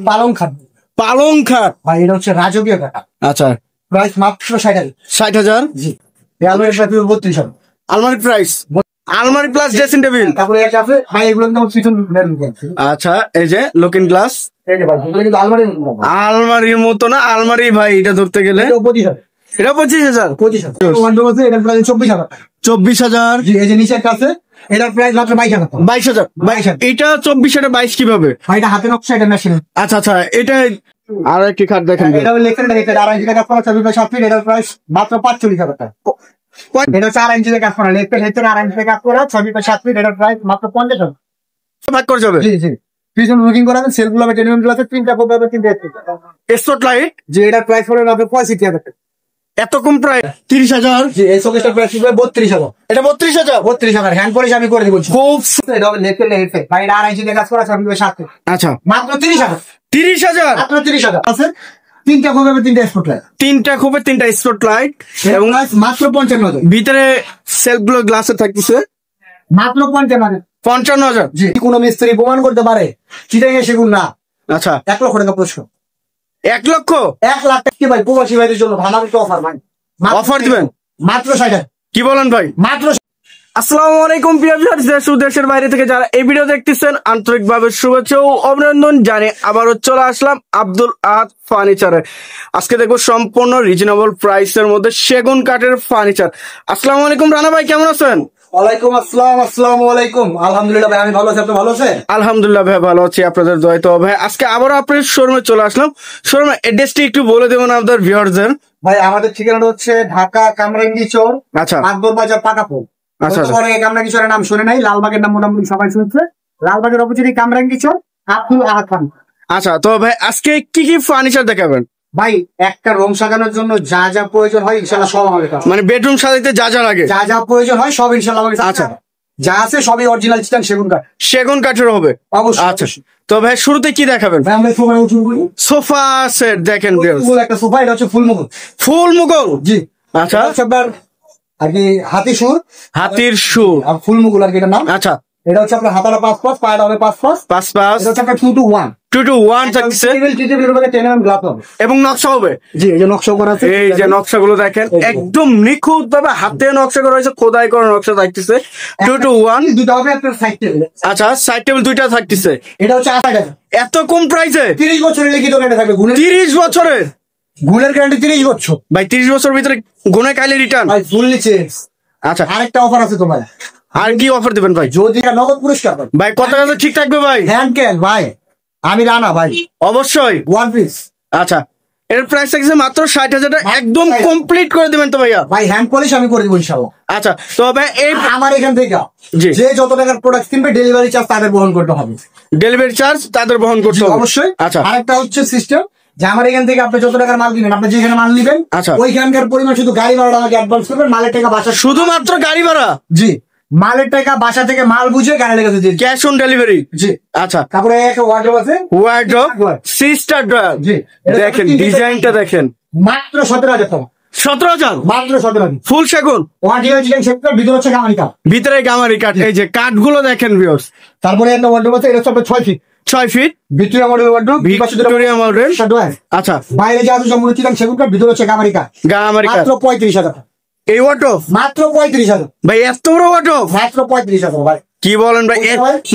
পালং খাট। পালং খাট ভাই এটা হচ্ছে রাজকীয় কাঠ। আচ্ছা, প্রাইস মাত্র 60,000। 60,000। জি, এই আলমারি প্রাইস 32,000। আলমারি প্রাইস, আলমারি প্লাস ড্রেসিং টেবিল। তারপরে একটা আছে ভাই, এগুলো কিন্তু পিছন আচ্ছা, এই যে লুকিং গ্লাস। এই যে ভাই, এগুলো কিন্তু আলমারির মতো না। আলমারির মতো না, আলমারি ভাই এটা ধরতে গেলে এটা 25,000। এটা 25,000। 25,000 ওয়ান্ড্রোব আছে, এটার প্রাইস 24,000 টাকা। 24,000। জি, এই যে নিচে একটা আছে, এটার প্রাইস মাত্র 22,000 টাকা। 22,000। 22,000। এটা 24, এটা 22 কিভাবে? ভাই এটা হাতে নকশা, এটা মেশিন। আচ্ছা আচ্ছা, এটা আর একটি খাট দেখেন। এটা লেখেন এটা 2.5 ইঞ্চি কাজ করা, 7 ফিট। এটার প্রাইস মাত্র 45,000 টাকা। এটা হচ্ছে 2.5 ইঞ্চি কাজ করা, লেখেন এটা 2.5 ইঞ্চি কাজ করা, 7 ফিট। এটার প্রাইস মাত্র 50,000 ভাগ করে যাবে। জি জি, পিছন বুকিং করাবেন, সেলগুলো হবে, টেলিভিশন আছে, 3টা কোপ হবে, 3টা স্পট লাইট। যে এটার প্রাইস হলো মাত্র 65,000 টাকা। এত কম প্রাইস? 30,000। জি, এই শোকেসটার প্রাইস হবে 32,000। এটা 32,000। 32,000 হ্যান্ড পলিশ আমি করে দিব। খুব এটা হবে লেখেন হেডসেট, ভাই এটা 2.5 ইঞ্চি কাজ করা, 7 ফিট 7 ফিট। আচ্ছা, মাত্র 30,000। 30,000। মাত্র 30,000 আছে, 3টা কোপ হবে, 3টা স্পট লাইট। 3টা খুবই 3টা স্পট লাইট এবং এবং মাত্র 55,000। ভিতরে সেলফ গুলো গ্লাসে থাকতেছে মাত্র 55,000। 55,000। জি, কোন মিস্ত্রি প্রমাণ করতে পারে চিটাং এ সেগুন না। আচ্ছা, 1 লক্ষ টাকা পুরস্কার। 1 লক্ষ। 1 লাখ টাকা ভাই, প্রবাসী ভাইদের জন্য ভালো একটা অফার ভাই। অফার দিবেন? মাত্র 60,000। কি বলেন ভাই? মাত্র। আসসালামু আলাইকুম প্রিয় ভিউয়ার্স, দেশ ও দেশের বাইরে থেকে যারা এই ভিডিও দেখতেছেন আন্তরিকভাবে শুভেচ্ছা ও অভিনন্দন জানিয়ে আবারও চলে আসলাম আব্দুল আহাদ ফার্নিচারে। আজকে দেখবো সম্পূর্ণ রিজনেবল প্রাইসের মধ্যে সেগুন কাঠের ফার্নিচার। আসসালামু আলাইকুম রানা ভাই, কেমন আছেন? ওয়ালাইকুম আসসালাম। আসসালামু আলাইকুম। আলহামদুলিল্লাহ ভাই, আমি ভালো আছি। আপনি ভালো আছেন? আলহামদুলিল্লাহ ভাই, ভালো আছি আপনাদের দয়ায়। তো ভাই আজকে আবারও আপনার শোরুমে চলে আসলাম। শোরুমের অ্যাড্রেসটি একটু বলে দেবেন আপনাদের ভিউয়ারদের। ভাই আমাদের ঠিকানাটা হচ্ছে ঢাকা কামরাঙ্গি চর, আচ্ছা, আকবর বাজার, পাকাপুর। আচ্ছা, অনেকে কামরাঙ্গি চরের নাম শুনে নাই, লালবাগের নাম মোটামুটি সবাই শুনছে। লালবাগের অপোজিটে কামরাঙ্গি চর, আব্দুল আহাদ খান। আচ্ছা। তো ভাই আজকে কি কি ফার্নিচার দেখাবেন? ভাই একটা রুম সাজানোর জন্য যা যা প্রয়োজন হয় ইনশাআল্লাহ সব হবে। মানে বেডরুম সাজাইতে যা যা লাগে, যা যা প্রয়োজন হয় সব ইনশাআল্লাহ হবে। আচ্ছা, যা আছে সবই অরিজিনাল চিটাং সেগুন কাঠ। সেগুন কাঠের হবে অবশ্যই। আচ্ছা, তো ভাই শুরুতে কি দেখাবেন? ভাই আমরা সোফা উঠুন, সোফা সেট দেখেন, একটা সোফা, এটা হচ্ছে ফুল মুঘল। ফুল মুঘল। জি, আচ্ছা, আপনার আর কি হাতি সুর, হাতির সুর আর ফুল মুঘল আর কি এটার নাম। আচ্ছা, এটা হচ্ছে আপনার হাতাটা 5 পাঁচ, পায়টা হবে 5 পাঁচ। 5 5। এটা হচ্ছে আপনার 2 to 1। 2 to 1 থাকছে এবং নকশা হবে। জি, এই যে নকশা করা আছে, এই যে নকশাগুলো দেখেন একদম নিখুঁত ভাবে হাতে নকশা করা হয়েছে, খোদাই করা নকশা থাকতেছে। 2 to 1 দুটো হবে, একটা সাইড টেবিল। আচ্ছা, সাইড টেবিল 2টা থাকতেছে। এটা হচ্ছে 8,000। এত কম প্রাইসে? 30 বছরের লিখিত গ্যারান্টি থাকবে। 30 বছরের গুণের গ্যারান্টি 30 বছর ভাই। 30 বছর ভিতরে গুনে কাইলে রিটার্ন ভাই, ফুললি চেঞ্জ। আচ্ছা, আরেকটা অফার আছে তোমার। আর কি অফার দিবেন ভাই? যদি নগদ পুরস্কার পাবে ভাই, কত টাকা ঠিক থাকবে ভাই? হ্যান্ড ক্যান ভাই, আমি রানা ভাই, অবশ্যই। 1 পিস। আচ্ছা, এর প্রাইস থাকছে মাত্র 60,000 টাকা। একদম কমপ্লিট করে দিবেন তো ভাইয়া? ভাই হ্যান্ড পলিশ আমি করে দিব ইনশাআল্লাহ। আচ্ছা, তো ভাই এই আমার এখান থেকে জি, যে যত টাকার প্রোডাক্ট কিনবে ডেলিভারি চার্জ তাদের বহন করতে হবে। ডেলিভারি চার্জ তাদের বহন করতে হবে অবশ্যই। আচ্ছা, আরেকটা হচ্ছে সিস্টেম যে আমার এখান থেকে আপনি যত টাকার মাল কিনেন, আপনি যেখানে মাল নিবেন আচ্ছা, ওইখানকার পরিমাণ শুধু গাড়ি ভাড়া আমাকে অ্যাডভান্স করবেন, মালের টাকা বাসা। শুধুমাত্র গাড়ি ভাড়া? জি, মালের টাকা বাসা থেকে মাল বুঝে গাড়ি কাছে দিয়ে। Cash on delivery? জি। আচ্ছা, তারপরে একটা ওয়ার্ডরোব আছে, ওয়ার্ডরোব সিস্টার ড্রয়ার। জি, দেখেন ডিজাইনটা দেখেন, মাত্র 17,000 টাকা। 17,000 মাত্র 17,000। ফুল সেগুন, অরিজিনাল চিকেন সেক্টর, ভিতরে হচ্ছে গামারি কাঠ। ভিতরে গামারি কাঠ। এই যে কাঠগুলো দেখেন ভিউয়ার্স। তারপরে একটা ওয়ার্ডরোব আছে, এটা হচ্ছে আপনার 6 feet. 6 feet Victoria model wardrobe, Victoria model. আচ্ছা, বাইরে যা আছে সম্পূর্ণ চিকেন সেগুন কাঠ, ভিতরে হচ্ছে গামারি কাঠ। গামারি কাঠ। মাত্র 35,000 টাকা। এই ওয়ার্ডরোব মাত্র 35,000। ভাই, এত বড় ওয়ার্ডরোব? মাত্র 35,000 ভাই। কি বলেন ভাই?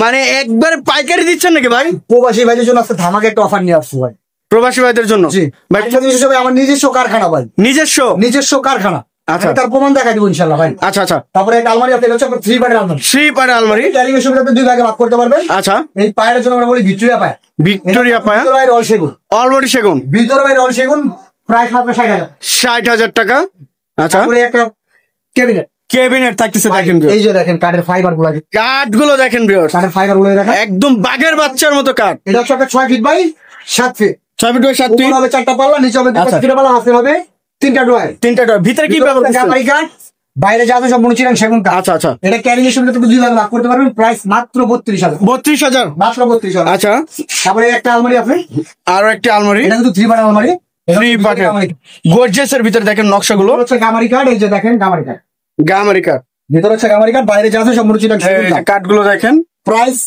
মানে একবার পাইকারি দিচ্ছেন নাকি ভাই? প্রবাসী ভাইদের জন্য আজকে ধামাকে একটা অফার নিয়ে আসছি ভাই। প্রবাসী ভাইদের জন্য? জি ভাই, হিসেবে আমার নিজস্ব কারখানা ভাই। নিজস্ব কারখানা। আচ্ছা, তার প্রমাণ দেখাই দিব ইনশাআল্লাহ ভাই। আচ্ছা আচ্ছা। তারপরে একটা আলমারি আছে, এটা হচ্ছে 3 পায়ের আলমারি। 3 পায়ের আলমারি। ক্যারিং এর সুবিধাতে 2 ভাগে ভাগ করতে পারবেন। আচ্ছা, এই পায়ের জন্য আমরা বলি ভিক্টোরিয়া পায়। ভিক্টোরিয়া পায়, ভিতরে বাইরে অল সেগুন। অলরেডি সেগুন, ভিতরে বাইরে অল সেগুন, প্রাইস মাত্র 60,000। 60,000 টাকা। আচ্ছা, তারপরে একটা ক্যাবিনেট। ক্যাবিনেট থাকতেছে দেখেন। এই যে দেখেন কাঠের ফাইবার গুলো, কাঠগুলো দেখেন ভিউয়ার্স, কাঠের ফাইবার গুলো দেখেন একদম বাঘের বাচ্চার মতো কাঠ। এটা হচ্ছে আপনার 6 feet by 7 feet. 6 feet by 7 feet হবে 4টা পাল্লা, নিচে হবে 2টা পাল্লা, হাতে হবে 3টা ড্রয়ার। 3টা ড্রয়ার। ভিতরে কি ব্যবহার করছেন? গামারি কাঠ, বাইরে যা আছে সম্পূর্ণ চিটাং সেগুন কাঠ। আচ্ছা আচ্ছা। এটা ক্যারিং এর সুবিধাতে 2 ভাগে ভাগ করতে পারবেন। প্রাইস মাত্র 32,000। 32,000 মাত্র 32,000। আচ্ছা, তারপরে একটা আলমারি আছে, আরো একটা আলমারি। এটা কিন্তু 3 পার্ট আলমারি। 3 পার্টের গর্জিয়াসের ভিতরে দেখেন নকশাগুলো হচ্ছে গামারি কাঠ। এই যে দেখেন গামারি কাঠ, গামারি কাঠ। ভিতরে হচ্ছে গামারি কাঠ, বাইরে যা আছে সম্পূর্ণ চিটাং সেগুন কাঠ। কাঠগুলো দেখেন। প্রাইস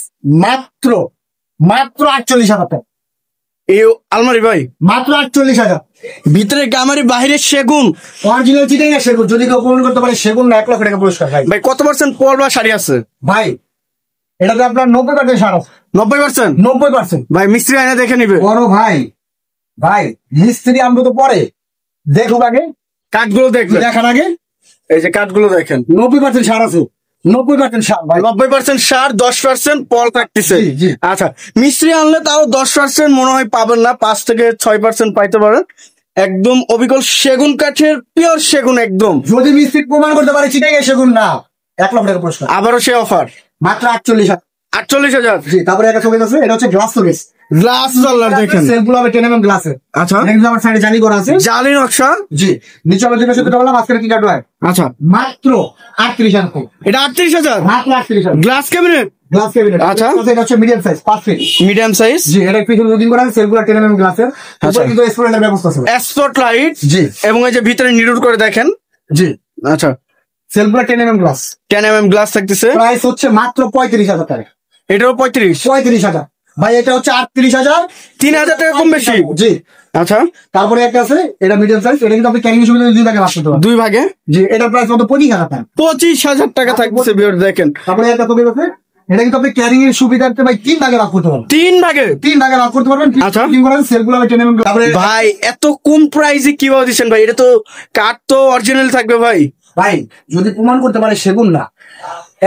মাত্র 48,000 টাকা। এই আলমারি ভাই মাত্র 48,000। ভিতরে গামারি বাইরে সেগুন অরিজিনাল চিটাই না সেগুন, যদি কেউ প্রমাণ করতে পারে সেগুন না 1 লক্ষ টাকা পুরস্কার ভাই। ভাই কত পার্সেন্ট পল বা শাড়ি আছে ভাই এটাতে আপনার 90% সার আছে। 90%? 90%। ভাই মিস্ত্রি আয়না দেখে নিবে। বড় ভাই, ভাই মিস্ত্রি আমরা তো পরে দেখুক, আগে কাঠগুলো দেখবে, দেখার আগে এই যে কাঠগুলো দেখেন 90% সার আছে। 90% সার ভাই। 90% সার, 10% পল থাকতেছে। জি, জি। আচ্ছা, মিস্ত্রি আনলে তাও 10% মনে হয় পাবেন না, 5 থেকে 6% পাইতে পারেন। একদম অবিকল সেগুন কাঠের, পিওর সেগুন একদম। যদি মিস্ত্রি প্রমাণ করতে পারে চিটাই সেগুন না 1 লক্ষ টাকা পুরস্কার। আবারও সে অফার মাত্র 48,000। 48,000। জি, তারপরে একটা ছবি আছে, এটা হচ্ছে গ্লাস শোকেস। গ্লাস জলার দেখেন, সেলফগুলো হবে 10 mm গ্লাসের। আচ্ছা, এটা কিন্তু আমার সাইডে জালি করা আছে, জালি নকশা। জি। নিচে আমরা যেটা সেটা বললাম আজকের কি কাটবে, আচ্ছা, মাত্র 38,000। এটা 38,000। মাত্র 38,000। Glass cabinet, glass cabinet. আচ্ছা। এটা হচ্ছে medium size 5 feet. Medium size. জি, এটা পিছনে লুকিং করা আছে, সেলফগুলো 10 mm গ্লাসের। আচ্ছা। উপরে কিন্তু স্পটলাইটের ব্যবস্থা আছে। স্পট লাইট, জি। এবং এই যে ভিতরে নিরুড করে দেখেন। জি, আচ্ছা, সেলফগুলো 10 mm গ্লাস। 10 mm গ্লাস থাকতেছে। প্রাইস হচ্ছে মাত্র 35,000 টাকা। এটাও 35। 35,000 ভাই। এটা হচ্ছে 38,000। 3,000 টাকা কম বেশি। জি। আচ্ছা, তারপরে একটা আছে, এটা মিডিয়াম সাইজ। এটা কিন্তু আপনি ক্যারিং সুবিধা 2 ভাগে ভাগ করতে পারবেন। 2 ভাগে। জি, এটার প্রাইস কত? 25,000 টাকা। 25,000 টাকা থাকতেছে ভিউয়ার দেখেন। তারপরে একটা ছবি আছে, এটা কিন্তু আপনি ক্যারিং এর সুবিধার্থে ভাই 3 ভাগে ভাগ করতে পারবেন। 3 ভাগে? 3 ভাগে ভাগ করতে পারবেন। আচ্ছা। কি করেন, সেলগুলো 10 mm। তারপরে ভাই এত কম প্রাইসে কিভাবে দিচ্ছেন ভাই? এটা তো কাঠ তো অরিজিনাল থাকবে ভাই। ভাই যদি প্রমাণ করতে পারে সেগুন না,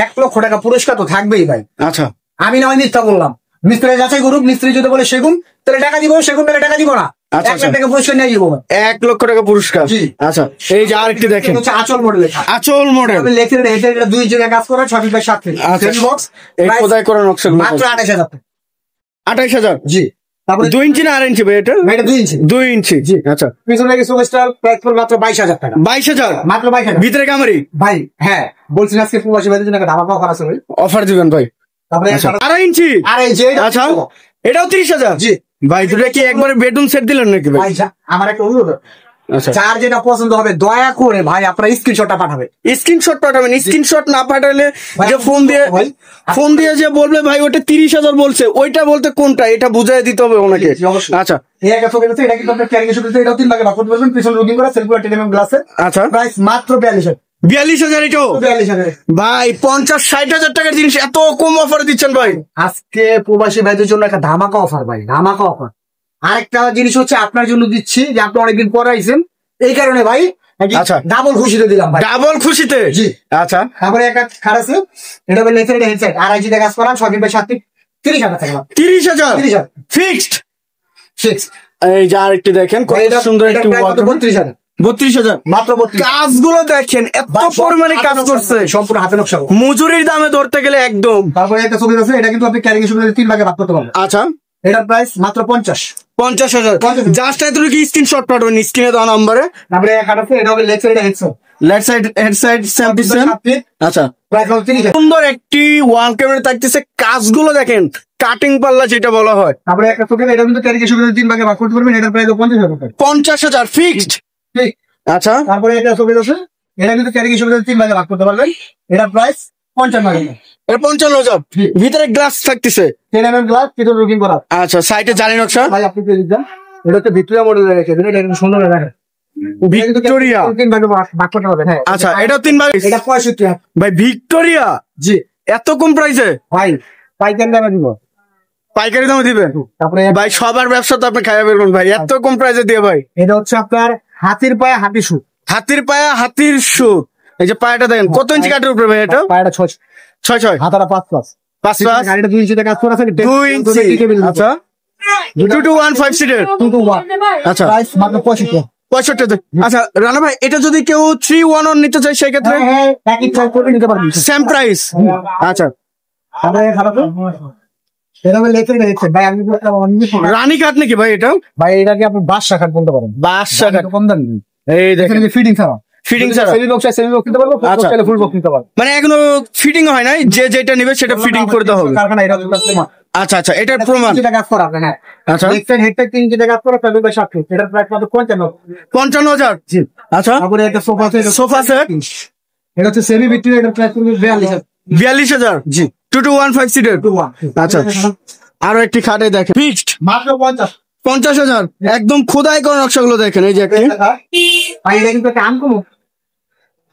1 লক্ষ টাকা পুরস্কার তো থাকবেই ভাই। আচ্ছা, আমি না হয় মিথ্যা বললাম, মিস্ত্রি যাচাই করুক। মিস্ত্রি যদি বলে সেগুন, তাহলে টাকা দিব, সেগুন তাহলে টাকা দিব না। আচ্ছা, 1 লাখ টাকা পুরস্কার নিয়ে যাবো। 1 লক্ষ টাকা পুরস্কার। জি। আচ্ছা, এই যে আরেকটি দেখেন, হচ্ছে আঁচল মডেল। আচল মডেল। লেখে এটা 2 ইঞ্চি কাজ করা, 6 ফিট বাই 7 ফিট। আচ্ছা, বক্স এই খোদাই করা নকশাগুলো মাত্র 28,000 টাকা। 28,000। জি। তারপরে 2 ইঞ্চি না 8 ইঞ্চি ভাই এটা? এটা 2 ইঞ্চি। 2 ইঞ্চি। জি। আচ্ছা, পিছনে কিছু স্টার প্রাইস পড়বে মাত্র 22,000 টাকা। 22,000 মাত্র 22,000। ভিতরে কামারি ভাই হ্যাঁ, বলছি আজকে প্রবাসী ভাইদের জন্য একটা ধামাকা অফার আছে ভাই। অফার দিবেন ভাই। তারপরে আচ্ছা, 2.5 ইঞ্চি। আর এই যে আচ্ছা, এটাও 30,000। জি ভাই, দুটো কি একবারে বেডরুম সেট দিলেন নাকি ভাই? ভাই, আমার একটা অনুরোধ, আচ্ছা, যার যেটা পছন্দ হবে দয়া করে ভাই আপনারা স্ক্রিনশটটা পাঠাবে। স্ক্রিনশট পাঠাবেন। স্ক্রিনশট না পাঠালে যে ফোন দিয়ে যে বলবে ভাই ওটা 30,000 বলছে, ওইটা বলতে কোনটা এটা বুঝাই দিতে হবে ওনাকে। জি, অবশ্যই। আচ্ছা, এই একটা ছবি আছে, এটা কিন্তু আপনার ক্যারিং সুবিধা। এটাও 3 ভাগে ভাগ করতে পারবেন। পিছনে লুকিং করা, সেলফগুলো 10 mm গ্লাসের। আচ্ছা, প্রাইস মাত্র 42,000। 42,000 এটাও? 42,000। ভাই 50-60,000 টাকার জিনিস এত কম অফার দিচ্ছেন ভাই। আজকে প্রবাসী ভাইদের জন্য একটা ধামাকা অফার ভাই, ধামাকা অফার। আরেকটা জিনিস হচ্ছে আপনার জন্য দিচ্ছি, যে আপনি অনেকদিন পরে আইছেন, এই কারণে ভাই আচ্ছা, ডাবল খুশিতে দিলাম ভাই। ডাবল খুশিতে? জি। আচ্ছা, তারপরে একটা খাট আছে, এটা হবে লেফট সাইড হেডসেট, 2.5 ইঞ্চি কাজ করা, 6 ফিট বাই 7 ফিট। 30,000 টাকা। 30,000 30,000 ফিক্সড। 6। এই যে আরেকটি দেখেন, কত সুন্দর একটু 32,000। 32,000 মাত্র 32। কাজগুলো দেখেন, এত পরিমাণে কাজ করছে, সম্পূর্ণ হাতে নকশা। মজুরির দামে ধরতে গেলে একদম। তারপরে একটা ছবি আছে, এটা কিন্তু আপনি ক্যারিং সুবিধা 3 ভাগে ভাগ করতে পারবেন। আচ্ছা, এটার প্রাইস মাত্র 50,000। জাস্ট এতটুকু স্ক্রিনশট পাঠাবেন স্ক্রিনে দেওয়া নম্বরে। তারপরে একটা আছে, এটা হবে left side headset, left side head same to same. আচ্ছা, প্রাইস হলো 30,000। সুন্দর একটি ওয়াল ক্যাবিনেট থাকতেছে, কাজগুলো দেখেন, কাটিং পাল্লা যেটা বলা হয়। তারপরে একটা ছবি, এটা কিন্তু ক্যারিং সুবিধা 3 ভাগে ভাগ করতে পারবেন। এটার প্রাইস 50,000 টাকা। 50,000 ফিক্সড। ঠিক। আচ্ছা, তারপরে একটা ছবি আছে, এটা কিন্তু ক্যারিং সুবিধা 3 ভাগে ভাগ করতে পারবেন। এটার প্রাইস 55,000 টাকা। এটা 55,000। ভিতরে গ্লাস থাকতেছে, 10 mm গ্লাস, পিছনে লুকিং করা। আচ্ছা, সাইডে জালি নকশা। ভাই আপনি পেয়ে দিচ্ছেন, এটা হচ্ছে ভিক্টোরিয়া মডেল রেখেছে, এটা কিন্তু সুন্দর দেখেন। ভিক্টোরিয়া। 3 ভাগে ভাগ করতে পারবেন। হ্যাঁ, আচ্ছা, এটাও 3 ভাগ। এটা 65। ভাই ভিক্টোরিয়া জি এত কম প্রাইসে ভাই, পাইকারি দামে দিব। পাইকারি দামে দিবে? তারপরে ভাই সবার ব্যবসা তো আপনি খাইয়া বেরবেন ভাই, এত কম প্রাইসে দিয়ে ভাই। এটা হচ্ছে আপনার হাতির পায়ে হাতি শু। হাতির পায়া হাতির সুর। এই যে পায়াটা দেখেন, কত ইঞ্চি কাঠের উপরে ভাই এটা? পায়টা 6, 6 হাতাটা 5+। 5+। গাড়িটা 2 ইঞ্চিতে কাজ করা আছে। 2 ইঞ্চি। আচ্ছা, 2-1 5 সিটের। 2-1। আচ্ছা, প্রাইস মাত্র 65। 65। আচ্ছা রানা ভাই, এটা যদি কেউ 3-1 নিতে চায় সেই ক্ষেত্রে হ্যাঁ, একই প্রাইস করে নিতে পারবেন। Same price? আচ্ছা, তারপরে খারাপ এটা হবে লেফট সাইড হেডসেট। ভাই আমি রানী কাঠ নাকি ভাই এটা? ভাই এটাকে আপনি বাদশা কাঠ বলতে পারেন। বাদশা কাঠ। কম দাম। এই দেখেন, ফিটিং ছাড়া। ফিটিং ছাড়া। সেমি বক্স নিতে পারবো, ফুল বক্স নিতে পারবো। মানে এখনো ফিটিং হয় নাই, যে যেটা নিবে সেটা ফিটিং করতে হবে। কারখানা এটা প্রমাণ। আচ্ছা আচ্ছা, এটার প্রমাণ। কাজ করা আপনার। হ্যাঁ, আচ্ছা, লেফট সাইড হেডসেট 3 ইঞ্চি কাজ করা, 7 বাই 7 ফিট। এটার প্রাইস মাত্র 55। 55,000। জি। আচ্ছা, তারপরে একটা সোফা সেট। সোফা সেট, এটা হচ্ছে সেমি ভিক্টোরিয়া, এটার প্রাইস 42,000। 42,000। জি। 2-1 5 সিটের। 2-1। আচ্ছা, আরো একটি খাটে দেখেন, ফিক্সড মাত্র 50। 50,000 একদম খোদাই করা নকশাগুলো দেখেন, এই যে একটা ভাই এটা কিন্তু একটা আনকমন,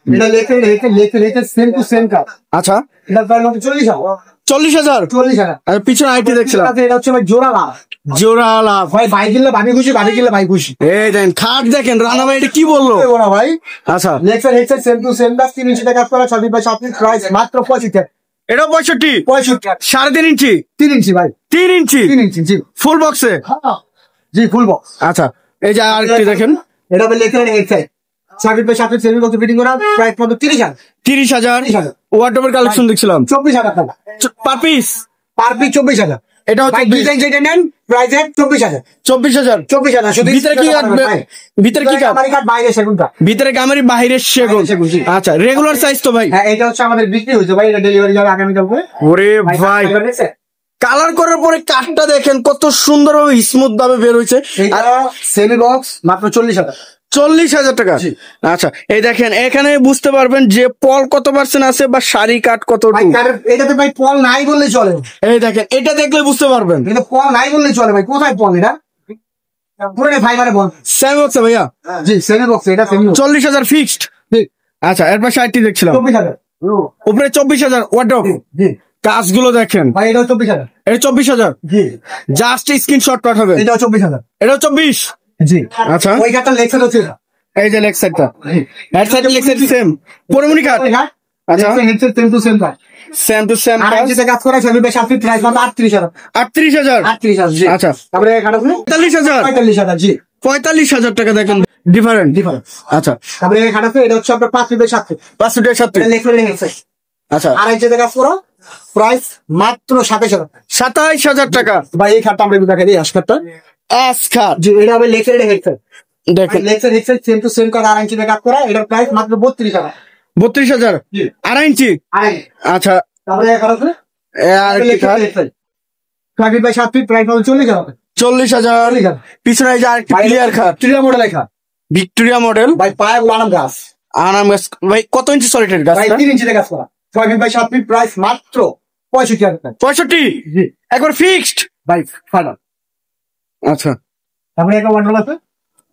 এটা লেখে সেম টু সেম কাজ। আচ্ছা এটা প্রায় 40,000 40,000 আর পিছনে আইটি দেখছিলাম, এটা হচ্ছে ভাই জোড়া লাভ। জোড়া লাভ ভাই ভাই কিনলে ভাবি খুশি, ভাবি কিনলে ভাই খুশি। এই দেখেন খাট দেখেন, রানা ভাই এটা কি বললো না ভাই, আচ্ছা Lexar headset same to same Das 3 ইঞ্চি টাকা করা 26 বাই 27 প্রাইস মাত্র 65। এটা 65 3.5 ইঞ্চি 3 ইঞ্চি ভাই, 3 ইঞ্চি 3 ইঞ্চি জি ফুল বক্সে। G full box. আচ্ছা এই যে আরেকটি দেখেন, এটা হবে লেক্সার হেডসেট 26 বাই 27 সেমি বক্স ফিটিং করা, প্রাইস মাত্র 30,000। 30,000 ওয়ার্ডরোবের কালেকশন দেখছিলাম 24,000 টাকা পার পিস, পার পিস 24,000। এটা হচ্ছে ভাই ডিজাইন যেটা নেন প্রাইস 24,000। 24,000 শুধু ভিতরে কি কাটবে? ভিতরে কি কাট? আমাদের কাট বাইরে সেগুনটা, ভিতরে গামারি বাহিরের সেগুন। সেগুন, জি। আচ্ছা রেগুলার সাইজ তো ভাই? হ্যাঁ এটা হচ্ছে আমাদের বিক্রি হয়েছে ভাই, এটা ডেলিভারি যাবে আগামী কালকে। ওরে ভাই কালার করার পরে কাঠটা দেখেন কত সুন্দর ভাবে স্মুথ ভাবে বের হয়েছে। এটা সেমি বক্স মাত্র 40,000। 40,000 টাকা। জি। আচ্ছা এই দেখেন এখানে বুঝতে পারবেন যে পল কত পার্সেন্ট আছে বা শাড়ি কাট কত। ভাই এটাতে ভাই পল নাই বললে চলে, এই দেখেন এটা দেখলে বুঝতে পারবেন এটা পল নাই বললে চলে ভাই। কোথায় পল? এটা পুরো ফাইবারে বল। সেমি বক্স ভাইয়া? জি সেমি বক্স, এটা সেমি 40,000 ফিক্সড। আচ্ছা এরপর 60 দেখছিলাম 24,000 উপরে 24,000 ওয়ার্ডরোব। জি কাজগুলো দেখেন ভাই, এটা 24,000। এটা 24,000 জি জাস্ট স্ক্রিনশট পাঠাবে। এটা 24,000। এটা 24। জি আচ্ছা ওই কাটটা লেক্সার হচ্ছে এটা। এই যে লেগ সাইডটা, head side leg side same পরমনি কাট। আচ্ছা headset same to same cut, same to same আর যেটা কাজ করা সেমি বাই 27 প্রাইস মাত্র 38,000। 38,000। 38,000 জি। আচ্ছা তারপরে এখানে 45,000 45,000 জি 45,000 টাকা দেখেন ডিফারেন্ট। ডিফারেন্স। আচ্ছা তারপরে এখানে এটা হচ্ছে আপনার 5 বাই 7। 5 7। এটা লেক্সার হেডসেট আচ্ছা আর যেটা কাজ করা প্রাইস মাত্র 27,000। 27,000 টাকা। ভাই এই খাটটা আমরা দেখাই দিই, আজকালটা এস খাট জি, এটা হবে লেক্সার হেডসেট। দেখেন Lexar headset same to same কাট 2 ইঞ্চি কাজ করা, এটার প্রাইস মাত্র 32,000। 32,000 জি 2.5 ইঞ্চি। আড়াই। আচ্ছা তারপরে এখানে আছে আর কি খাট? 20 বাই 7 ফিট প্রাইস হবে 40,000। 40,000 পিছনে এই যে আরেকটি ক্লিয়ার খাট ভিক্টোরিয়া মডেল লেখা ভিক্টোরিয়া মডেল। ভাই পায়ে আনাম গাছ, আনাম গাছ ভাই কত ইঞ্চি সলিড গাছ? ভাই 3 ইঞ্চি কাজ করা 6 ফিট বাই 7 ফিট প্রাইস মাত্র 65,000 টাকা। 65 জি একবার ফিক্সড। ভাই ফাইনাল। আচ্ছা তারপরে একটা ওয়ান্ডার আছে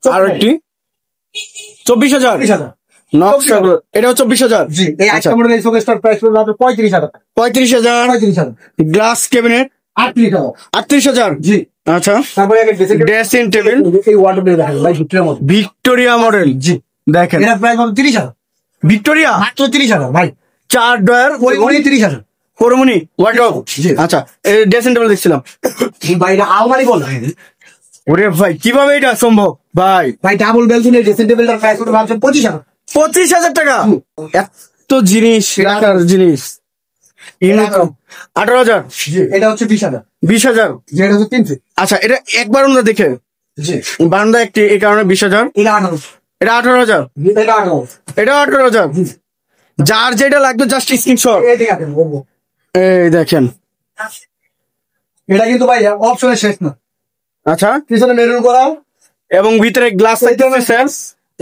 আর একটি 24,000 30,000। নকশা এটাও 24,000। জি এই আচ্ছা। একটা মডেল শোকেস্টার প্রাইস পড়বে মাত্র 35,000 টাকা। 35,000 35,000 গ্লাস ক্যাবিনেট 38,000 38,000। জি। আচ্ছা তারপরে একটা ড্রেসিং টেবিল এই ওয়ার্ডরোব দেখেন ভাই ভিক্টোরিয়া মডেল। ভিক্টোরিয়া মডেল জি দেখেন এটা প্রাইস হবে 30,000। ভিক্টোরিয়া মাত্র 30,000 ভাই, 4 ডয়ার ওই 30,000। পরমনি ওয়ার্ডরোব। জি। আচ্ছা এই ড্রেসিং টেবিল দেখছিলাম। ভাই এটা আলমারি বল। ওরে ভাই কিভাবে এটা সম্ভব ভাই? ভাই ডাবল বেলকুনি ড্রেসিং টেবিলটার প্রাইস পড়বে মাত্র 25,000। 25,000 টাকা। এত জিনিস রাখার জিনিস 18,000 জি এটা হচ্ছে 20,000। 20,000 জি এটা হচ্ছে 3 ফিট। আচ্ছা এটা একবার আমরা দেখে জি বারান্দা একটি এই কারণে 20,000। এটা 18। এটা 18,000 এটা 18। এটা 18,000 যার যেটা লাগবে জাস্ট স্ক্রিনশট। এই ঠিক আছে বলবো। এই দেখেন এটা কিন্তু ভাই অপশনের শেষ না। আচ্ছা পিছনে মেরুন করা এবং ভিতরে গ্লাস সাইডে সেলফ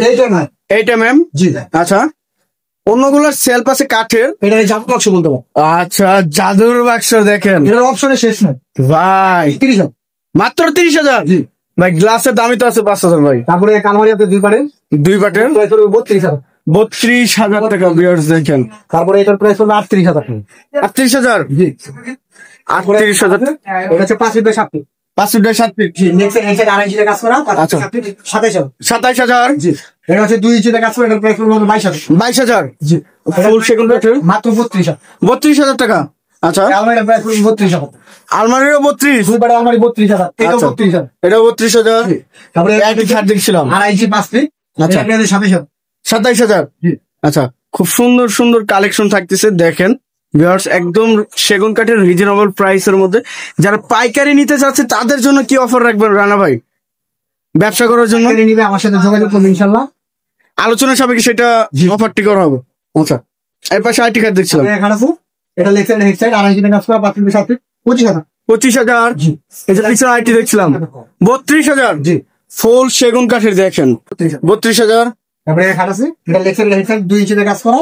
এইটা না। 8 জি আচ্ছা অন্যগুলোর সেলফ আছে কাঠের। এটা জাম বক্স বলতে পারো। আচ্ছা জাদুর বাক্স দেখেন এটার অপশনের শেষ না ভাই 30,000। মাত্র 30,000। জি ভাই গ্লাসের দামই তো আছে 5,000 ভাই। তারপরে কানমারি আছে 2 পারেন দুই পাটের প্রাইস পড়বে 32,000। 32,000 টাকা ভিউয়ার্স দেখেন। তারপরে এটার প্রাইস পড়বে 38,000 টাকা। 38,000 জি 38,000 এটা হচ্ছে 5 feet by 7 feet. 5 feet 7 feet. জি নেক্সট এর আড়াই ইঞ্চি কাজ করা। আচ্ছা। 27,000। 27,000 জি এটা হচ্ছে 2 ইঞ্চি কাজ করা, এটার প্রাইস পড়বে 22,000। 22,000 জি ফুল সেগুন কাঠের মাত্র 32,000। 32,000 টাকা। আচ্ছা আলমারির প্রাইস পড়বে 32,000। আলমারিও 32। দুই পারে আলমারি 32,000। এটা আচ্ছা। 32,000। এটাও 32,000। তারপরে একটি খাট দেখছিলাম আড়াই ইঞ্চি 5 ফিট। আচ্ছা। এটা প্রাইস 27,000। 27,000। জি আচ্ছা খুব সুন্দর সুন্দর কালেকশন থাকতেছে দেখেন ভিউয়ার্স একদম সেগুন কাঠের রিজনেবল প্রাইসের মধ্যে। যারা পাইকারি নিতে চাচ্ছে তাদের জন্য কি অফার রাখবেন রানা ভাই ব্যবসা করার জন্য? এটা নিবে আমার সাথে যোগাযোগ করবে ইনশাআল্লাহ। আলোচনা সাপেক্ষে সেটা অফারটি করা হবে। আচ্ছা এর পাশে আইটি কার্ড দেখছিলাম এখানে আছে এটা লেক্সার হেডসেট আড়াই ইঞ্চি কাজ করা 5 ফিট বাই 7 ফিট 25,000। 25,000। জি এই যে পিছনে আইটি দেখছিলাম 32,000। জি ফুল সেগুন কাঠের দেখেন 32,000। তারপরে এখানে আছে এটা লেক্সার হেডসেট 2 ইঞ্চি কাজ করা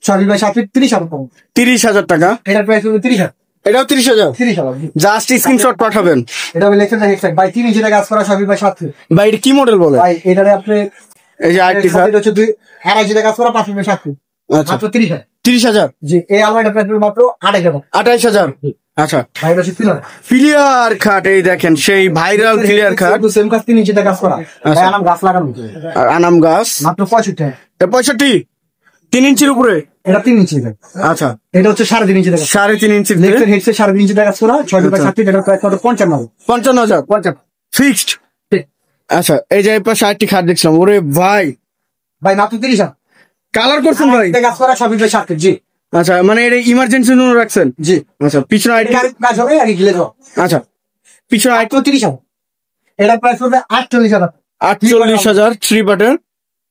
6 ফিট বাই 7 ফিট 30,000 টাকা। 30,000 টাকা। এটার প্রাইস হলো 30,000। এটাও 30,000। 30,000 জাস্ট স্ক্রিনশট পাঠাবেন। এটা হবে লেখা হেডসেট ভাই 3 ইঞ্চিতে কাজ করা সবই ভাই 7 ভাই এটা কি মডেল বলে? ভাই এটারে আপনি এই যে আরেকটি স্যার, এটা হচ্ছে 2.5 ইঞ্চিতে কাজ করা 5 7 আচ্ছা মাত্র 30,000। 30,000। জি এই আলমারিটা প্রাইস মাত্র 28,000। 28,000। আচ্ছা ভাই এটা হচ্ছে পিলার ক্লিয়ার খাট, এই দেখেন সেই ভাইরাল ক্লিয়ার খাট। সেম কাজ 3 ইঞ্চিতে কাজ করা ভাই আনাম গাছ লাগানো আর আনাম গাছ মাত্র 65। 65, 3 ইঞ্চির উপরে। এটা 3 ইঞ্চি আচ্ছা এটা হচ্ছে 3.5 ইঞ্চিতে কাজ 3.5 ইঞ্চির লেফটের হেডসেট 3.5 ইঞ্চিতে কাজ করা 6 বাই 7 এটা প্রাইস মাত্র 55,000। 55,000 55 ফিক্সড। আচ্ছা এই যে পাশে আরেকটি খাট দেখছিলাম, ওরে ভাই ভাই মাত্র 30,000 কালার করছেন ভাই? কাজ করা সবই ভাই 7। জি আচ্ছা মানে এটা ইমার্জেন্সি জন্য রাখছেন? জি আচ্ছা পিছনে আরেকটি, কাজ হবে আর গিলে দাও আচ্ছা পিছনে আরেকটি 30,000। এটা প্রাইস হবে 48,000। 48,000 3 বাটন।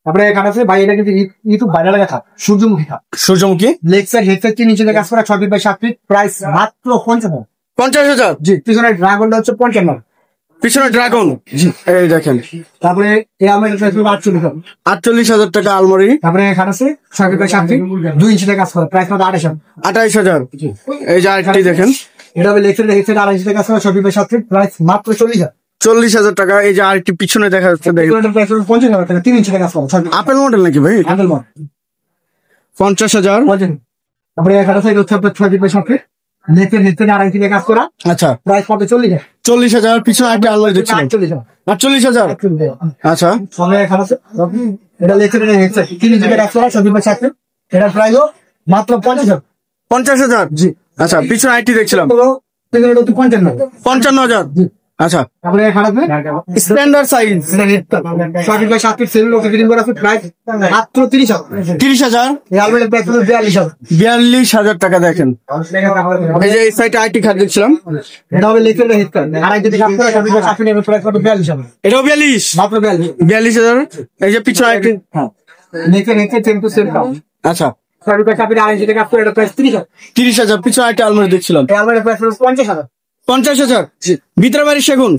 তারপরে এখানে আছে ভাই এটা কিন্তু ইউটিউব ভাইরাল লেখা সূর্যমুখী খাট সূর্যমুখী লেগ সাইড হেডসেট 3 ইঞ্চিতে কাজ করা 6 বাই 7 প্রাইস মাত্র 55,000। 50,000। জি পিছনে ড্রাগনটা হচ্ছে 55। পিছনে ড্রাগন, এই দেখেন। তারপরে এই আলমারিটা প্রাইস হবে 48,000। 48,000 টাকা আলমারি। তারপরে এখানে আছে 6 বাই 7 2 ইঞ্চিতে কাজ করা প্রাইস মাত্র 28,000। 28,000। এই যে আরেকটি দেখেন, এটা হবে লেগ সাইড হেডসেট 2 ইঞ্চিতে কাজ করা 6 বাই 7 প্রাইস মাত্র 40,000। 40,000 টাকা। এই যে আরেকটি পিছনে দেখা যাচ্ছে দেখেন, এটার প্রাইস হবে 50,000 টাকা 3 ইঞ্চিতে কাজ করা আপেল মডেল নাকি ভাই? Handle mod 50,000। তারপরে এখানে আছে এটা হচ্ছে 6 বাই 7 লেগের হেডসেট 2 ইঞ্চিতে কাজ করা আচ্ছা প্রাইস মাত্র 40,000। 40,000। পিছনে আরেকটি আলমারি দেখছিলাম 48,000। 48,000। আচ্ছা তবে এখানে আছে এটা লেগের হেডসেট 3 ইঞ্চিতে কাজ করা 6 বাই 7 এটার প্রাইস মাত্র 50,000। 50,000। জি আচ্ছা পিছনে আরেকটি দেখছিলাম হলো 55,000। 55,000। জি আচ্ছা তারপরে এখানে আছে স্ট্যান্ডার্ড সাইজ 6 বাই 7 সেল লোকে ফিটিং করা আছে প্রাইস মাত্র 30,000। 30,000। এই আলমারির প্রাইস হলো 42,000। 42,000 টাকা দেখেন। এই যে এই সাইডে আরেকটি খাট দেখছিলাম, এটা হবে লেগের হেডসেট আড়াই যদি কাজ করে 6 বাই 7 এর প্রাইস মাত্র 42,000। এটাও 42। মাত্র 42। 42,000। এই যে পিছনে আরেকটি, হ্যাঁ লেগের হেডসেট সেম টু সেম দাম আচ্ছা 6 বাই 7 আড়াই যদি কাজ করে এটা প্রাইস 30,000। 30,000। পিছনে আরেকটি আলমারি দেখছিলাম এই আলমারির প্রাইস হলো 50,000। 50,000। ভিতরে বাইরে সেগুন।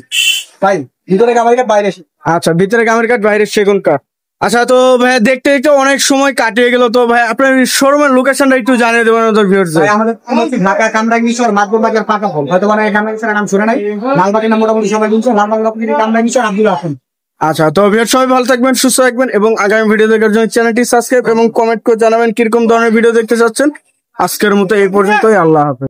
ভাই ভিতরে আমেরিকা বাইরে এসে আচ্ছা ভিতরে গামের কাঠ বাইরের সেগুন কাঠ। আচ্ছা তো ভাই দেখতে দেখতে অনেক সময় কাটিয়ে গেল, তো ভাই আপনার শোরুমের লোকেশনটা একটু জানিয়ে দেবেন আমাদের ভিউয়ার্স। ভাই আমাদের ঢাকা কামরাঙ্গি শহর মাদবর বাজার পাকা হল হয়তো মানে কামরাঙ্গি শহরের নাম শুনে নাই লালবাগের নাম মোটামুটি সবাই শুনছে লালবাগ কামরাঙ্গি শহর আব্দুল হাসান। আচ্ছা তো ভিউয়ার্স সবাই ভালো থাকবেন, সুস্থ থাকবেন এবং আগামী ভিডিও দেখার জন্য চ্যানেলটি সাবস্ক্রাইব এবং কমেন্ট করে জানাবেন কিরকম ধরনের ভিডিও দেখতে চাচ্ছেন। আজকের মতো এই পর্যন্তই, আল্লাহ হাফেজ।